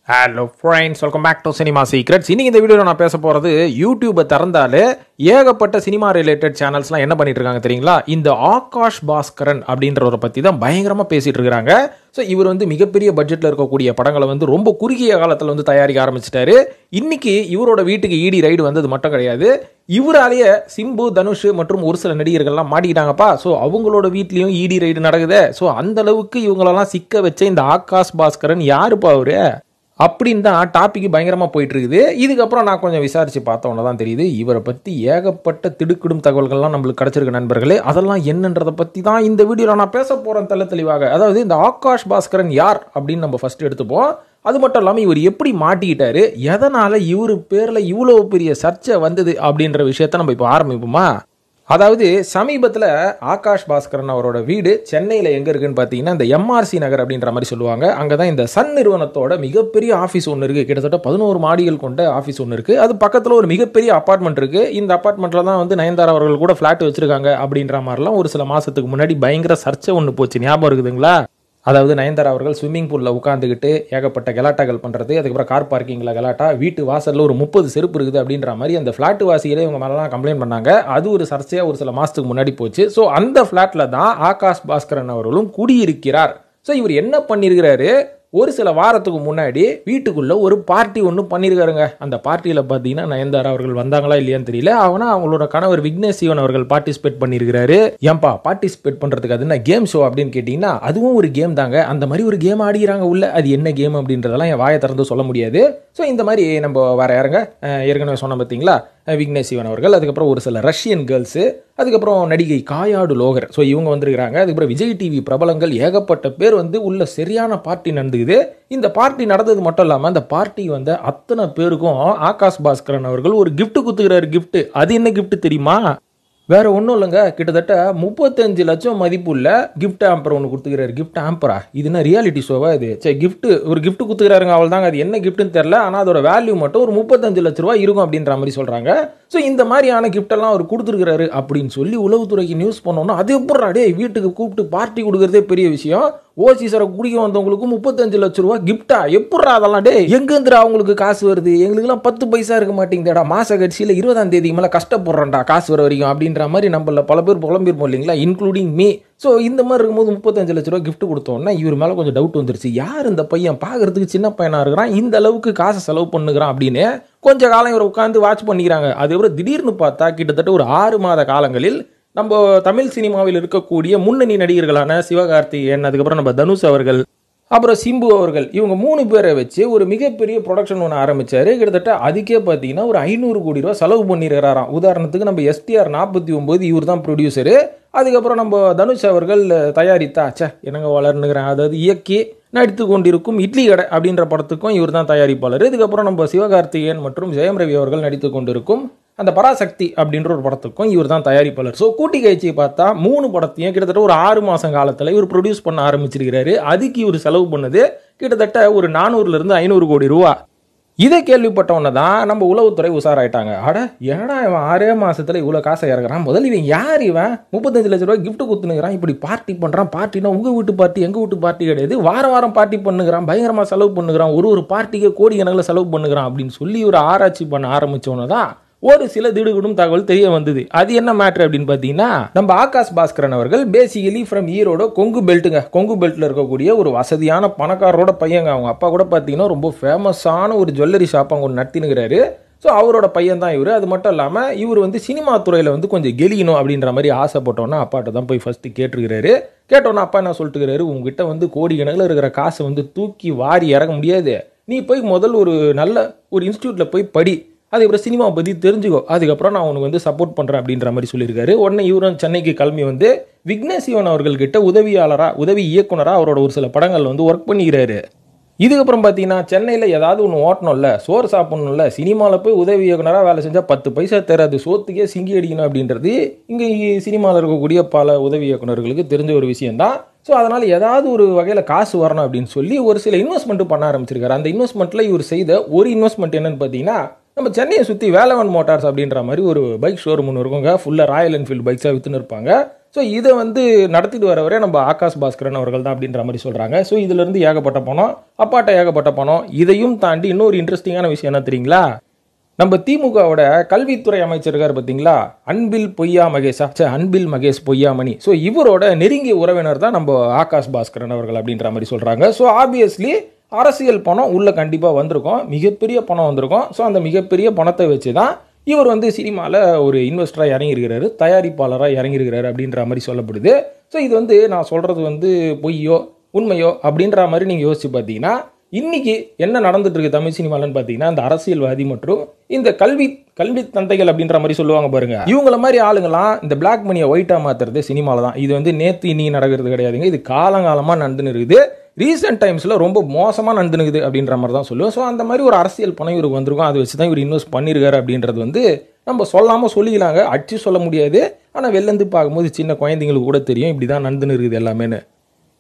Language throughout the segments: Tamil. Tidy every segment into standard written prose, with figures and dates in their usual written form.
Hello friends, welcome back to cinema secrets. இன்னைக்கு இந்த வீடியோவில் நான் பேச போகிறது யூடியூப்பை திறந்தாலே ஏகப்பட்ட சினிமா ரிலேட்டட் சேனல்ஸ்லாம் என்ன பண்ணிட்டு இருக்காங்க தெரியுங்களா? இந்த ஆகாஷ் பாஸ்கரன் அப்படின்றவரை பற்றி தான் பயங்கரமாக பேசிகிட்டு இருக்கிறாங்க. ஸோ இவர் வந்து மிகப்பெரிய பட்ஜெட்டில் இருக்கக்கூடிய படங்களை வந்து ரொம்ப குறுகிய காலத்தில் வந்து தயாரிக்க ஆரம்பிச்சிட்டாரு. இன்னைக்கு இவரோட வீட்டுக்கு ஈடி ரைடு வந்தது மட்டும் கிடையாது, இவராலேயே சிம்பு, தனுஷ் மற்றும் ஒரு சில நடிகர்கள்லாம் மாட்டிக்கிட்டாங்கப்பா. ஸோ அவங்களோட வீட்லேயும் ஈடி ரைடு நடக்குது. ஸோ அந்த அளவுக்கு இவங்களெல்லாம் சிக்க வச்ச இந்த ஆகாஷ் பாஸ்கரன் யாருப்பா அவரு அப்படின்னு தான் டாபிக் பயங்கரமாக போயிட்டு இருக்குது. இதுக்கப்புறம் நான் கொஞ்சம் விசாரிச்சு பார்த்தோன்னே தான் தெரியுது, இவரை பற்றி ஏகப்பட்ட திடுக்கிடும் தகவல்கள்லாம் நம்மளுக்கு கிடைச்சிருக்கு நண்பர்களே. அதெல்லாம் என்னன்றதை பற்றி தான் இந்த வீடியோவில் நான் பேச போகிறேன் தெளிவாக. அதாவது இந்த ஆகாஷ் பாஸ்கரன் யார் அப்படின்னு நம்ம ஃபர்ஸ்ட் எடுத்துப்போம். அது மட்டும் இல்லாமல் இவர் எப்படி மாட்டிக்கிட்டாரு, எதனால் இவர் பேரில் இவ்வளோ பெரிய சர்ச்சை வந்தது அப்படின்ற விஷயத்த நம்ம இப்போ ஆரம்பிப்போமா. அதாவது சமீபத்தில் ஆகாஷ் பாஸ்கரன் அவரோட வீடு சென்னையில் எங்கே இருக்குன்னு பார்த்தீங்கன்னா இந்த எம்ஆர்சி நகர் அப்படின்ற மாதிரி சொல்லுவாங்க. அங்கே தான் இந்த சன் நிறுவனத்தோட மிகப்பெரிய ஆஃபீஸ் ஒன்று இருக்குது. கிட்டத்தட்ட 11 மாடிகள் கொண்ட ஆஃபீஸ் ஒன்று இருக்குது. அது பக்கத்தில் ஒரு மிகப்பெரிய அப்பார்ட்மெண்ட் இருக்குது. இந்த அப்பார்ட்மெண்ட்டில் தான் வந்து நயன்தாரா அவர்கள் கூட ஃப்ளாட் வச்சுருக்காங்க அப்படின்ற மாதிரிலாம் ஒரு சில மாதத்துக்கு முன்னாடி பயங்கர சர்ச்சை ஒன்று போச்சு, ஞாபகம் இருக்குதுங்களா? அதாவது நயன்தாரா அவர்கள் ஸ்விம்மிங் பூலில் உட்காந்துக்கிட்டு ஏகப்பட்ட கலாட்டாக்கள் பண்ணுறது, அதுக்கப்புறம் கார் பார்க்கிங்கில் கலாட்டா, வீட்டு வாசலில் ஒரு 30 செருப்பு இருக்குது அப்படின்ற மாதிரி அந்த ஃப்ளாட் வாசிகளே இவங்க மேலாம் கம்ப்ளைண்ட் பண்ணாங்க. அது ஒரு சர்ச்சையாக ஒரு சில மாதத்துக்கு முன்னாடி போச்சு. ஸோ அந்த ஃப்ளாட்டில் தான் ஆகாஷ் பாஸ்கரன் அவர்களும் குடியிருக்கிறார். ஸோ இவர் என்ன பண்ணியிருக்கிறாரு, ஒரு சில வாரத்துக்கு முன்னாடி வீட்டுக்குள்ளே ஒரு பார்ட்டி ஒன்று பண்ணியிருக்காருங்க. அந்த பார்ட்டியில் பார்த்தீங்கன்னா நயன்தாரா அவர்கள் வந்தாங்களா இல்லையான்னு தெரியல. அவனா அவங்களோட கணவர் விக்னேஷ் சிவன் அவர்கள் பார்ட்டிசிபேட் பண்ணியிருக்கிறாரு. ஏன்பா பார்ட்டிசிபேட் பண்ணுறதுக்கு அது என்ன கேம் ஷோ அப்படின்னு கேட்டிங்கன்னா அதுவும் ஒரு கேம் தாங்க. அந்த மாதிரி ஒரு கேம் ஆடிக்கிறாங்க உள்ள. அது என்ன கேம் அப்படின்றதெல்லாம் என் வாயை திறந்து சொல்ல முடியாது. ஸோ இந்த மாதிரி நம்ம வேற யாருங்க ஏற்கனவே சொன்ன பார்த்தீங்களா, விக்னேஷ் சிவன் அவர்கள், அதுக்கப்புறம் ஒரு சில ரஷ்யன் கேர்ள்ஸு, அதுக்கப்புறம் நடிகை காயாடு லோகர். ஸோ இவங்க வந்துருக்கிறாங்க. அதுக்கப்புறம் விஜய் டிவி பிரபலங்கள் ஏகப்பட்ட பேர் வந்து உள்ள சரியான பார்ட்டி நடந்துக்குது. இந்த பார்ட்டி நடந்தது மட்டும் இல்லாமல் அந்த பார்ட்டி வந்து அத்தனை பேருக்கும் ஆகாஷ் பாஸ்கரன் அவர்கள் ஒரு கிஃப்ட் குத்துக்கிறாரு. கிஃப்ட் அது என்ன கிஃப்ட் தெரியுமா? வேற ஒன்றும் இல்லைங்க, கிட்டத்தட்ட 35 லட்சம் மதிப்புள்ள கிஃப்ட் ஆம்பர் ஒன்று கொடுத்துக்கிறாரு. கிஃப்ட் ஆம்பரா? இது என்ன ரியாலிட்டி ஷோவா இது? சரி, கிஃப்ட் ஒரு கிஃப்ட் கொடுத்துக்கிறாருங்க, அவள் தாங்க. அது என்ன கிஃப்ட்னு தெரியல, ஆனால் அதோட வேல்யூ மட்டும் ஒரு 35 லட்ச ரூபா இருக்கும் அப்படின்ற மாதிரி சொல்கிறாங்க. ஸோ இந்த மாதிரியான கிஃப்டெல்லாம் அவர் கொடுத்துருக்கிறாரு அப்படின்னு சொல்லி உளவுத்துறைக்கு நியூஸ் பண்ணோன்னா, அது எப்படா டே வீட்டுக்கு கூப்பிட்டு பார்ட்டி கொடுக்குறதே பெரிய விஷயம், ஓசி சாரை குடிக்க வந்தவங்களுக்கு 35 லட்ச ரூபா கிஃப்டா? எப்படா அதெல்லாம் டே எங்கேருந்துடா அவங்களுக்கு காசு வருது? எங்களுக்குலாம் 10 பைசா இருக்க மாட்டேங்குதுடா. மாச கட்சியில் 20ஆம் தேதிக்கு மேலே கஷ்டப்படுறேன்டா காசு வர வரைக்கும் அப்படின்ற மாதிரி நம்மள பல பேர் புலம்பிருப்போம் இல்லைங்களா, இன்க்ளூடிங் மீ. ஸோ இந்த மாதிரி இருக்கும்போது 35 லட்ச ரூபா கிஃப்ட் கொடுத்தோன்னா இவர் மேலே கொஞ்சம் டவுட் வந்துருச்சு. யார் இந்த பையன், பார்க்கறதுக்கு சின்ன பையனாக இருக்கிறான், இந்த அளவுக்கு காசை செலவு பண்ணுகிறான் அப்படின்னு கொஞ்ச காலம் இவர் உட்காந்து வாட்ச் பண்ணிக்கிறாங்க. அதுக்கப்புறம் திடீர்னு பார்த்தா கிட்டத்தட்ட ஒரு 6 மாத காலங்களில் நம்ம தமிழ் சினிமாவில் இருக்கக்கூடிய முன்னணி நடிகர்களான சிவகார்த்திகேயன், அதுக்கப்புறம் நம்ம தனுஷ் அவர்கள், அப்புறம் சிம்பு அவர்கள், இவங்க 3 பேரை வச்சு ஒரு மிகப்பெரிய ப்ரொடக்ஷன் ஒன்று ஆரம்பிச்சாரு. கிட்டத்தட்ட அதுக்கே பார்த்தீங்கன்னா ஒரு 500 கோடி ரூபா செலவு பண்ணிடுறாராம். உதாரணத்துக்கு நம்ம STR 49 இவர் தான் ப்ரொடியூசரு. அதுக்கப்புறம் நம்ம தனுஷ் அவர்கள் தயாரித்தா என்னங்க வளர்னுக்கிறேன், அதாவது இயக்கி நடித்து கொண்டிருக்கும் இட்லி கடை அப்படின்ற படத்துக்கும் இவர் தான் தயாரிப்பாளர். இதுக்கப்புறம் நம்ம சிவகார்த்திகேயன் மற்றும் ஜெயம் ரவி அவர்கள் நடித்து கொண்டிருக்கும் அந்த பராசக்தி அப்படின்ற ஒரு படத்துக்கும் இவர் தான் தயாரிப்பாளர். ஸோ கூட்டி கழிச்சியை பார்த்தா 3 படத்தையும் கிட்டத்தட்ட ஒரு 6 மாதம் காலத்தில் இவர் ப்ரொடியூஸ் பண்ண ஆரம்பிச்சிருக்கிறாரு. அதுக்கு இவர் செலவு பண்ணது கிட்டத்தட்ட ஒரு 400 500 கோடி ரூபா. இதை கேள்விப்பட்டவொன்னே தான் நம்ம உளவுத்துறை உஷாராயிட்டாங்க. அட ஏடா இவன் 6 மாதத்தில் இவ்வளோ காசை இறக்குறான், முதல்ல இவன் யார், இவன் 35 லட்ச ரூபாய் கிஃப்ட் கொடுத்துனுக்கிறான், இப்படி பார்ட்டி பண்ணுறான். பார்ட்டினா உங்கள் வீட்டு பார்ட்டி எங்கள் வீட்டு பார்ட்டி கிடையாது, வாரம் வாரம் பார்ட்டி பண்ணுகிறான், பயங்கரமாக செலவு பண்ணுகிறான், ஒரு பார்ட்டிக்கு கோடி கணக்கில் செலவு பண்ணுகிறான் அப்படின்னு சொல்லி ஒரு ஆராய்ச்சி பண்ண ஆரம்பித்தோன்னு தான் ஒரு சில திடுக்கிடும் தகவல் தெரிய வந்தது. அது என்ன மேட்ரு அப்படின்னு பார்த்தீங்கன்னா, நம்ம ஆகாஷ் பாஸ்கரன் அவர்கள் பேசிக்கலி ஃப்ரம் ஈரோட கொங்கு பெல்ட்டுங்க. கொங்கு பெல்ட்டில் இருக்கக்கூடிய ஒரு வசதியான பணக்காரரோட பையங்க. அவங்க அப்பா கூட பார்த்தீங்கன்னா ரொம்ப ஃபேமஸான ஒரு ஜுவல்லரி ஷாப் அவங்க ஒன்று நடத்தினுக்கிறாரு. ஸோ அவரோட பையன் தான் இவர். அது மட்டும் இல்லாமல் இவர் வந்து சினிமா துறையில் வந்து கொஞ்சம் கெலியணும் அப்படின்ற மாதிரி ஆசைப்பட்டோன்னா அப்பாட்ட தான் போய் ஃபஸ்ட்டு கேட்டிருக்கிறாரு. கேட்டோன்னா அப்பா என்ன சொல்லிட்டுருக்காரு, உங்ககிட்ட வந்து கோடி கணக்கில் இருக்கிற காசை வந்து தூக்கி வாரி இறங்க முடியாது, நீ போய் முதல் ஒரு நல்ல ஒரு இன்ஸ்டியூட்டில் போய் படி, அதுக்கப்புறம் சினிமாவை பற்றி தெரிஞ்சுக்கோ, அதுக்கப்புறம் நான் உனக்கு வந்து சப்போர்ட் பண்ணுறேன் அப்படின்ற மாதிரி சொல்லியிருக்காரு. உடனே இவரும் சென்னைக்கு கிளம்பி வந்து விக்னேஷ் சிவன் அவர்கள்கிட்ட உதவி இயக்குனராக அவரோட ஒரு சில படங்கள் வந்து ஒர்க் பண்ணிக்கிறாரு. இதுக்கப்புறம் பார்த்தீங்கன்னா சென்னையில் ஏதாவது ஒன்று ஓட்டணும்ல, சோறு சாப்பிடணும்ல, சினிமாவில் போய் உதவி இயக்குனராக வேலை செஞ்சால் 10 பைசா தராது, சோத்துக்கே சிங்கி அடிக்கணும் அப்படின்றது இங்கே சினிமாவில் இருக்கக்கூடிய பல உதவி இயக்குனர்களுக்கு தெரிஞ்ச ஒரு விஷயம்தான். ஸோ அதனால் ஏதாவது ஒரு வகையில் காசு வரணும் அப்படின்னு சொல்லி ஒரு சில இன்வெஸ்ட்மெண்ட்டு பண்ண ஆரம்பிச்சிருக்காரு. அந்த இன்வெஸ்ட்மெண்ட்டில் இவர் செய்த ஒரு இன்வெஸ்ட்மெண்ட் என்னன்னு பார்த்தீங்கன்னா, நம்ம சென்னையை சுற்றி வேலவன் மோட்டார்ஸ் அப்படின்ற மாதிரி ஒரு பைக் ஷோரூம் ஒன்று இருக்குங்க. ஃபுல்லாக ராயல் என்ஃபீல்டு பைக்ஸாக விற்றுன்னு இருப்பாங்க. ஸோ இதை வந்து நடத்திட்டு வரவரே நம்ம ஆகாஷ் பாஸ்கரன் அவர்கள் தான் அப்படின்ற மாதிரி சொல்கிறாங்க. ஸோ இதிலிருந்து ஏகப்பட்ட பணம், அப்பாட்ட ஏகப்பட்ட பணம். இதையும் தாண்டி இன்னொரு இன்ட்ரெஸ்டிங்கான விஷயம் என்ன தெரியுங்களா? நம்ம திமுகவோட கல்வித்துறை அமைச்சர் இருக்கார் பார்த்தீங்களா, அன்பில் மகேஷ் பொய்யாமணி. ஸோ இவரோட நெருங்கிய உறவினர் தான் நம்ம ஆகாஷ் பாஸ்கரன் அவர்கள் அப்படின்ற மாதிரி சொல்கிறாங்க. ஸோ ஆப்வியஸ்லி அரசியல் பணம் உள்ள கண்டிப்பாக வந்திருக்கும், மிகப்பெரிய பணம் வந்திருக்கும். ஸோ அந்த மிகப்பெரிய பணத்தை வச்சு தான் இவர் வந்து சினிமாவில் ஒரு இன்வெஸ்டராக இறங்கியிருக்கிறாரு, தயாரிப்பாளராக இறங்கியிருக்கிறாரு அப்படின்ற மாதிரி சொல்லப்படுது. ஸோ இது வந்து நான் சொல்கிறது வந்து பொய்யோ உண்மையோ அப்படின்ற மாதிரி நீங்கள் யோசிச்சு பார்த்தீங்கன்னா, இன்னைக்கு என்ன நடந்துட்டு இருக்கு தமிழ் சினிமாலன்னு பார்த்தீங்கன்னா, இந்த அரசியல்வாதி மற்றும் இந்த கல்வி தந்தைகள் அப்படின்ற மாதிரி சொல்லுவாங்க பாருங்க, இவங்கள மாதிரி ஆளுங்களாம் இந்த பிளாக் மணியை ஒயிட்டா மாத்துறது சினிமாவில் தான். இது வந்து நேற்று இன்னைக்கு நடக்கிறது கிடையாதுங்க, இது காலங்காலமாக நடந்துன்னு இருக்குது. ரீசெண்ட் டைம்ஸில் ரொம்ப மோசமாக நடந்துனுக்குது அப்படின்ற மாதிரி தான் சொல்லுவோம். ஸோ அந்த மாதிரி ஒரு அரசியல் பணம் இவருக்கு வந்திருக்கும், அதை வச்சு தான் இவர் இன்வெஸ்ட் பண்ணியிருக்காரு அப்படின்றது வந்து நம்ம சொல்லாமல் சொல்லிக்கலாங்க, அடிச்சு சொல்ல முடியாது. ஆனால் வெளிலேருந்து பார்க்கும்போது சின்ன குழந்தைங்களுக்கு கூட தெரியும் இப்படி தான் நடந்துன்னு இருக்குது எல்லாமேன்னு.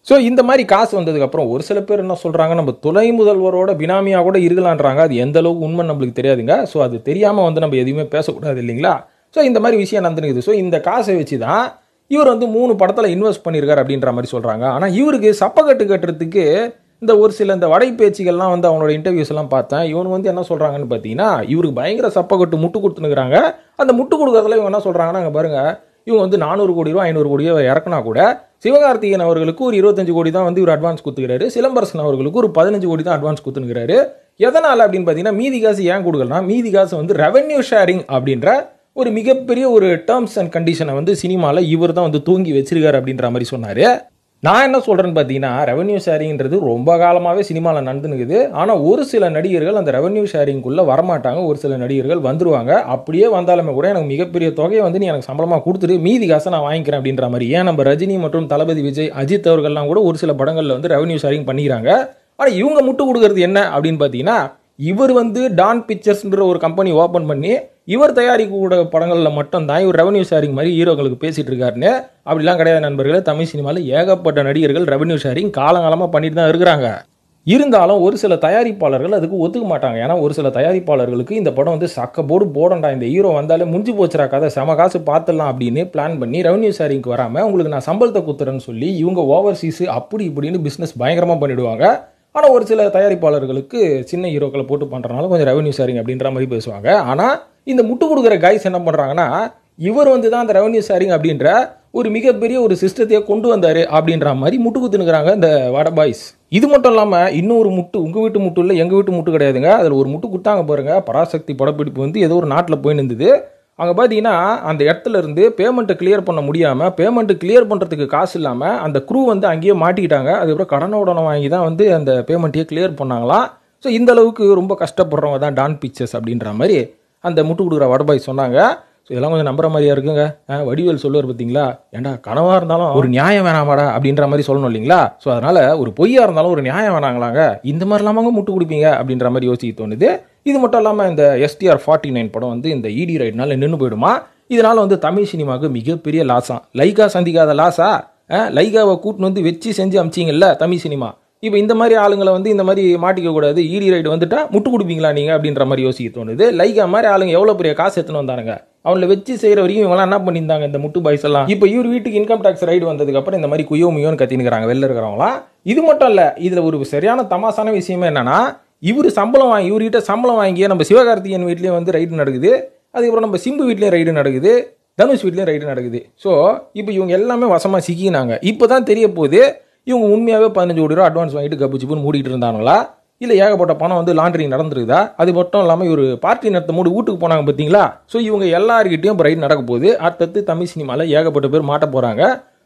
ஸோ இந்த மாதிரி காசு வந்ததுக்கப்புறம் ஒரு சில பேர் என்ன சொல்கிறாங்க, நம்ம துணை முதல்வரோட பினாமியாக கூட இருக்கலான்றாங்க. அது எந்த அளவுக்கு உண்மை நம்மளுக்கு தெரியாதுங்க. ஸோ அது தெரியாமல் வந்து நம்ம எதுவுமே பேசக்கூடாது இல்லைங்களா? ஸோ இந்த மாதிரி விஷயம் நடந்துனுக்குது. ஸோ இந்த காசை வச்சு தான் இவர் வந்து 3 படத்தில் இன்வெஸ்ட் பண்ணியிருக்காரு அப்படின்ற மாதிரி சொல்கிறாங்க. ஆனால் இவருக்கு சப்பக்கட்டு கட்டுறதுக்கு இந்த ஒரு சில இந்த வடை பேச்சுகள்லாம் வந்து அவனோட இன்டர்வியூஸ் எல்லாம் பார்த்தேன். இவனு வந்து என்ன சொல்கிறாங்கன்னு பார்த்தீங்கன்னா, இவருக்கு பயங்கர சப்பக்கட்டு முட்டு கொடுத்துனுக்குறாங்க. அந்த முட்டு கொடுக்கறதுல இவங்க என்ன சொல்கிறாங்கன்னா, அங்கே பாருங்க, இவங்க வந்து 400 கோடி ரூபா 500 கோடி ரூபா இறக்குனா கூட சிவகார்த்திகேயன் அவர்களுக்கு ஒரு 25 கோடி தான் வந்து இவர் அட்வான்ஸ் கொடுத்துக்கிறாரு, சிலம்பரசன் அவர்களுக்கு ஒரு 15 கோடி தான் அட்வான்ஸ் கொடுத்துனுக்கிறாரு. எதனால் அப்படின்னு பார்த்தீங்கன்னா, மீதி காசு ஏன் கொடுக்கலாம், மீதி காசு வந்து ரெவென்யூ ஷேரிங் அப்படின்ற ஒரு மிகப்பெரிய ஒரு டேர்ம்ஸ் அண்ட் கண்டிஷனை வந்து சினிமாவில் இவர் தான் வந்து தூங்கி வச்சிருக்காரு அப்படின்ற மாதிரி சொன்னார். நான் என்ன சொல்கிறேன்னு பார்த்தீங்கன்னா, ரெவென்யூ ஷேரிங்கிறது ரொம்ப காலமாகவே சினிமாவில் நடந்துனுக்குது. ஆனால் ஒரு சில நடிகர்கள் அந்த ரெவென்யூ ஷேரிங்குள்ளே வரமாட்டாங்க, ஒரு சில நடிகர்கள் வந்துருவாங்க. அப்படியே வந்தாலுமே கூட எனக்கு மிகப்பெரிய தொகையை வந்து நீ எனக்கு சம்பளமாக கொடுத்துட்டு மீதி காசை நான் வாங்கிக்கிறேன் அப்படின்ற மாதிரி. ஏன் நம்ம ரஜினி மற்றும் தளபதி விஜய், அஜித் அவர்கள்லாம் கூட ஒரு சில படங்களில் வந்து ரெவென்யூ ஷேரிங் பண்ணிக்கிறாங்க. ஆனால் இவங்க முட்டு கொடுக்கறது என்ன அப்படின்னு பார்த்தீங்கன்னா, இவர் வந்து டான் பிக்சர்ஸ்ன்ற ஒரு கம்பெனி ஓப்பன் பண்ணி இவர் தயாரிக்கூட படங்களில் மட்டும் தான் இவர் ரெவென்யூ ஷேரிங் மாதிரி ஹீரோக்களுக்கு பேசிட்டு இருக்காருன்னு. அப்படிலாம் கிடையாது நண்பர்களே. தமிழ் சினிமாவில் ஏகப்பட்ட நடிகர்கள் ரெவென்யூ ஷேரிங் காலங்காலமாக பண்ணிட்டு தான் இருக்கிறாங்க. இருந்தாலும் ஒரு சில தயாரிப்பாளர்கள் அதுக்கு ஒத்துக்க மாட்டாங்க. ஏன்னா ஒரு சில தயாரிப்பாளர்களுக்கு இந்த படம் வந்து சக்க போடு போடண்டா, இந்த ஹீரோ வந்தாலே முடிஞ்சு போச்சுரா கதை, செம காசு பார்த்துடலாம் அப்படின்னு பிளான் பண்ணி ரெவென்யூ ஷேரிங்க்கு வராமல் உங்களுக்கு நான் சம்பளத்தை குத்துறேன்னு சொல்லி இவங்க ஓவர்சீஸ் அப்படி இப்படின்னு பிஸ்னஸ் பயங்கரமாக பண்ணிவிடுவாங்க. ஆனால் ஒரு சில தயாரிப்பாளர்களுக்கு சின்ன ஹீரோக்களை போட்டு பண்ணுறனால கொஞ்சம் ரெவென்யூ ஷேரிங் அப்படின்ற மாதிரி பேசுவாங்க. ஆனால் இந்த முட்டு கொடுக்குற கைஸ் என்ன பண்ணுறாங்கன்னா, இவர் வந்து தான் அந்த ரெவென்யூ ஷேரிங் அப்படின்ற ஒரு மிகப்பெரிய ஒரு சிஸ்டத்தையே கொண்டு வந்தார் அப்படின்ற மாதிரி முட்டு குத்துனுக்குறாங்க இந்த வட பாய்ஸ். இது மட்டும் இல்லாமல் இன்னொரு முட்டு, உங்கள் வீட்டு முட்டு இல்லை எங்கள் வீட்டு முட்டு கிடையாதுங்க, அதில் ஒரு முட்டு கொடுத்தாங்க பாருங்க. பராசக்தி படப்பிடிப்பு வந்து ஏதோ ஒரு நாட்டில் போய் நின்றுது. அங்கே பார்த்தீங்கன்னா அந்த இடத்துல இருந்து பேமெண்ட்டை கிளியர் பண்ண முடியாமல், பேமெண்ட்டு கிளியர் பண்ணுறதுக்கு காசு இல்லாமல் அந்த க்ரூ வந்து அங்கேயே மாட்டிக்கிட்டாங்க. அதுக்கப்புறம் கடனை வாங்கி தான் வந்து அந்த பேமெண்ட்டையே கிளியர் பண்ணாங்களாம். ஸோ இந்த அளவுக்கு ரொம்ப கஷ்டப்படுறவங்க தான் டான் பிக்சர்ஸ் அப்படின்ற மாதிரி அந்த முட்டு கொடுக்குற வடபாய் சொன்னாங்க. ஸோ இதெல்லாம் கொஞ்சம் நம்புற மாதிரியா இருக்குங்க. வடிவேல் சொல்லுவார் பார்த்தீங்களா, ஏன்டா கனவாக இருந்தாலும் ஒரு நியாயம் வேணாமாடா அப்படின்ற மாதிரி சொல்லணும் இல்லைங்களா? ஸோ அதனால் ஒரு பொய்யா இருந்தாலும் ஒரு நியாயம் வேணாங்களாங்க, இந்த மாதிரிலாமாங்க முட்டு கொடுப்பீங்க அப்படின்ற மாதிரி யோசிக்க தோணுது. இது மட்டும் இல்லாமல் இந்த STR 49 படம் வந்து இந்த ED ரைட்னால நின்று போயிடுமா, இதனால் வந்து தமிழ் சினிமாவுக்கு மிகப்பெரிய லாஸாக. லைகா சந்திக்காத லாஸா, லைகாவை கூட்டின்னு வந்து வச்சு செஞ்சு அமிச்சிங்கல்ல தமிழ் சினிமா. இப்போ இந்த மாதிரி ஆளுங்களை வந்து இந்த மாதிரி மாட்டிக்க கூடாது, ED ரைடு வந்துட்டா முட்டு கொடுப்பீங்களா நீங்கள் அப்படின்ற மாதிரி யோசிக்க தோணுது. லைகா மாதிரி ஆளுங்க எவ்வளோ பெரிய காசு எடுத்துன்னு வந்தானுங்க, அவங்கள வச்சு செய்கிற வரைக்கும் இவங்களாம் என்ன பண்ணியிருந்தாங்க இந்த முட்டு பாய்ஸ் எல்லாம். இப்போ இவர் வீட்டுக்கு இன்கம் டேக்ஸ் ரைடு வந்ததுக்கப்புறம் இந்த மாதிரி குயோமியோன்னு கத்தினுக்கிறாங்க வெளில இருக்கிறவங்களாம். இது மட்டும் இல்லை, இதில் ஒரு சரியான தமாசான விஷயமே என்னன்னா, இவர்கிட்ட சம்பளம் வாங்கிய நம்ம சிவகார்த்திகேயன் வீட்லேயும் வந்து ரைடு நடக்குது, அதுக்கப்புறம் நம்ம சிம்பு வீட்லேயும் ரைடு நடக்குது, தனுஷ் வீட்லேயும் ரைடு நடக்குது. ஸோ இப்போ இவங்க எல்லாமே வசமாக சிக்கினாங்க. இப்போ தான் தெரிய போகுது இவங்க உண்மையாகவே 15 கோடி ரூபா அட்வான்ஸ் வாங்கிட்டு கப்புச்சிப்புன்னு மூடிட்டு இருந்தாங்களா, இல்லை ஏகப்பட்ட பணம் வந்து லாண்ட்ரிங் நடந்துருக்குதா. அது மட்டும் இல்லாமல் இவர் பார்ட்டி நடத்த மூடி வீட்டுக்கு போனாங்க பார்த்தீங்களா. ஸோ இவங்க எல்லாருக்கிட்டையும் இப்போ ரைடு நடக்க போகுது. அடுத்தது தமிழ் சினிமாவில் ஏகப்பட்ட பேர் மாட்ட போகிறாங்க.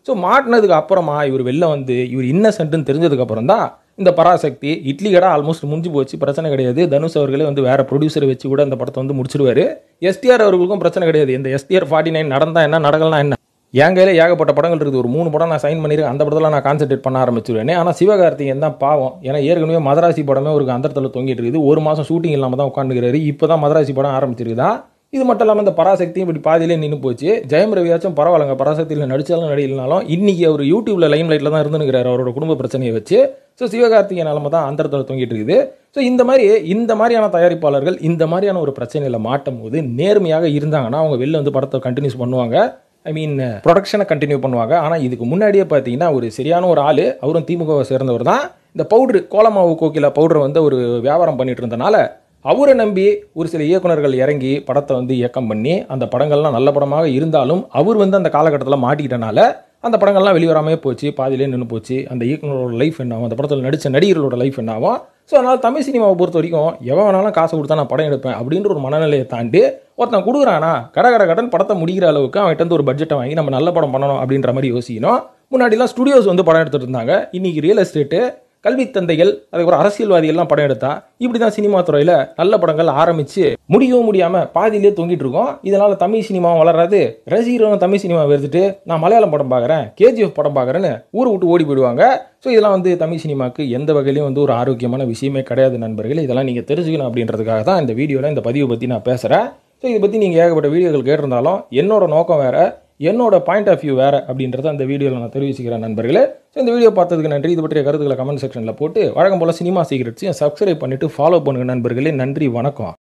ஸோ மாட்டினதுக்கு அப்புறமா இவர் வெளில வந்து இவர் இன்னசென்ட்னு தெரிஞ்சதுக்கப்புறம் தான் இந்த பராசக்தி இட்லி கடை ஆல்மோஸ்ட் முடிஞ்சு போச்சு, பிரச்சனை கிடையாது. தனுஷ் அவர்களே வந்து வேற ப்ரொடியூசரை வச்சு கூட அந்த படத்தை வந்து முடிச்சிடுவார். STR அவர்களுக்கும் பிரச்சனை கிடையாது. இந்த STR 49 நடந்தா என்ன நடக்கலாம் என்ன, என் கையில் ஏகப்பட்ட படங்கள் இருக்குது, ஒரு 3 படம் நான் சைன் பண்ணியிருக்கேன், அந்த படத்தில் நான் கான்சென்ட்ரேட் பண்ண ஆரம்பிச்சிருவேன். ஆனால் சிவகார்த்திகேயன் தான் பாவம், ஏன்னா ஏற்கனவே மதராசி படமே ஒரு அந்தரத்தில் தொங்கிட்டு இருக்குது, ஒரு மாதம் ஷூட்டிங் இல்லாமல் தான் உட்காந்துக்கிறாரு. இப்போ தான் மதராசி படம் ஆரம்பிச்சிருக்குதா. இது மட்டும் இல்லாமல் இந்த பராசக்தியும் இப்படி பாதியிலே நின்று போச்சு. ஜெயம் ரவியாச்சும் பரவாயில்லைங்க, பராசக்தியில் நடித்தாலும் நடிகலனாலும் இன்னைக்கு அவர் யூடியூப்ல லைம் லைட்டில் தான் இருந்துருக்கிறார் அவரோட குடும்ப பிரச்சனையை வச்சு. ஸோ சிவகார்த்திகேயன் நிலமை தான் அந்தரத்தில் தொங்கிட்டு இருக்குது. ஸோ இந்த மாதிரியான தயாரிப்பாளர்கள் இந்த மாதிரியான ஒரு பிரச்சனையில் மாட்டும் போது நேர்மையாக இருந்தாங்கன்னா அவங்க வெளில வந்து படத்தை கண்டினியூஸ் பண்ணுவாங்க. ஐ மீன் ப்ரொடக்ஷனை கண்டினியூ பண்ணுவாங்க. ஆனால் இதுக்கு முன்னாடியே பார்த்தீங்கன்னா ஒரு சரியான ஒரு ஆள், அவரும் திமுகவை சேர்ந்தவர் தான். இந்த பவுட்ரு கோலமாவு கோகிலா பவுடரை வந்து ஒரு வியாபாரம் பண்ணிட்டு இருந்தனால அவரை நம்பி ஒரு சில இயக்குனர்கள் இறங்கி படத்தை வந்து இயக்கம் பண்ணி அந்த படங்கள்லாம் நல்ல படமாக இருந்தாலும் அவர் வந்து அந்த காலகட்டத்தில் மாட்டிக்கிட்டனால அந்த படங்கள்லாம் வெளிவராமே போச்சு, பாதியிலே நின்று போச்சு. அந்த இயக்குனரோட லைஃப் என்ன ஆகும், அந்த படத்தில் நடித்த நடிகர்களோட லைஃப் என்ன ஆகும். ஸோ அதனால் தமிழ் சினிமாவை பொறுத்த வரைக்கும் எவன் வேணாலும் காசு கொடுத்தா நான் படம் எடுப்பேன் அப்படின்ற ஒரு மனநிலையை தாண்டி ஒருத்தன் கொடுக்குறானா கடன் படத்தை முடிகிற அளவுக்கு அவன்கிட்ட வந்து ஒரு பட்ஜெட்டை வாங்கி நம்ம நல்ல படம் பண்ணணும் அப்படின்ற மாதிரி யோசிக்கணும். முன்னாடிலாம் ஸ்டுடியோஸ் வந்து படம் எடுத்துகிட்டு இருந்தாங்க. இன்றைக்கி ரியல் எஸ்டேட்டு, கல்வி தந்தைகள், அதுக்கப்புறம் அரசியல்வாதிகள்லாம் படம் எடுத்தா இப்படி தான் சினிமா துறையில் நல்ல படங்கள் ஆரம்பித்து முடியவும் முடியாமல் பாதியிலே தொங்கிட்டு இருக்கோம். இதனால் தமிழ் சினிமாவும் வளராது. ரசிகர்களும் தமிழ் சினிமாவை எடுத்துட்டு நான் மலையாளம் படம் பார்க்குறேன், KGF படம் பார்க்குறேன்னு ஊரை விட்டு ஓடி போயிடுவாங்க. ஸோ இதெல்லாம் வந்து தமிழ் சினிமாவுக்கு எந்த வகையிலையும் வந்து ஒரு ஆரோக்கியமான விஷயமே கிடையாது நண்பர்களே. இதெல்லாம் நீங்கள் தெரிஞ்சுக்கணும் அப்படின்றதுக்காக தான் இந்த வீடியோவில் இந்த பதிவை பற்றி நான் பேசுகிறேன். ஸோ இதை பற்றி நீங்கள் ஏகப்பட்ட வீடியோக்கள் கேட்டிருந்தாலும் என்னோட நோக்கம் வேறு, என்னோட பாயிண்ட் ஆஃப் வியூ வேறு அப்படின்றத அந்த வீடியோவில் நான் தெரிவிச்சுக்கிறேன் நண்பர்களே. ஸோ இந்த வீடியோ பார்த்ததுக்கு நன்றி. இது பற்றிய கருத்துக்களை கமெண்ட் செக்ஷனில் போட்டு வழக்கம் போல் சினிமா சீக்ரெட்ஸையும் சப்ஸ்கிரைப் பண்ணிவிட்டு ஃபாலோ பண்ணுங்கள் நண்பர்களே. நன்றி, வணக்கம்.